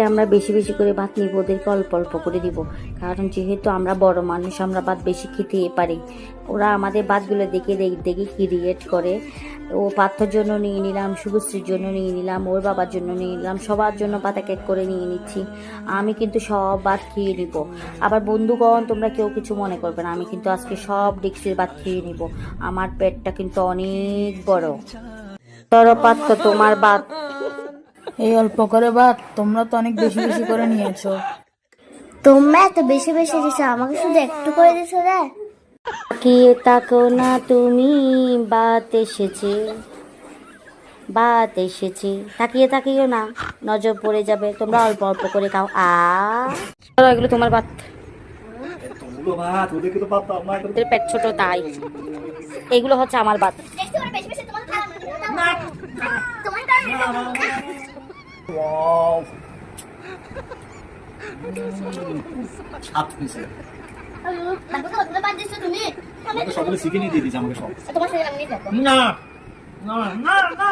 আমরা বেশি বেশি করে ভাত নিব, ওদেরকে অল্প অল্প করে দিব, কারণ যেহেতু আমরা বড় মানুষ আমরা ভাত বেশি খেতে পারি। ওরা আমাদের ভাতগুলো দেখে দেখে ক্রিয়েট করে। ও পাত্রর জন্য নিয়ে নিলাম, শুভশ্রীর জন্য নিয়ে নিলাম, ওর বাবার জন্য নিয়ে নিলাম, সবার জন্য পাতা কেক করে নিয়ে নিচ্ছি। আমি কিন্তু সব ভাত খেয়ে নিব। আবার বন্ধুগণ তোমরা কেউ কিছু মনে করবে না, আমি কিন্তু আজকে সব ডেক্সির ভাত খেয়ে নিব। আমার পেটটা কিন্তু অনেক বড়। তোর পাত্র তোমার ভাত। এই অল্প করে ভাত, তোমরা তো অনেক বেশি বেশি করে নিয়েছো। তোমরা এত বেশি বেশি দিছো, আমাকে শুধু একটু করে দিছো রে। তাকিয়ে তাকো না তুমি, বাত এসেছে, বাত এসেছে। তাকিয়ে তাকিও না, নজর পড়ে যাবে। তোমরা অল্প অল্প করে খাও। এগুলো তোমার ভাত। ওদের পেট ছোট তাই। এগুলো হচ্ছে আমার ভাত। সবগুলো শিখে নিয়ে দিয়ে দিয়েছে আমাকে সব। তোমার সাথে আমি নিয়ে যাবো। না না না না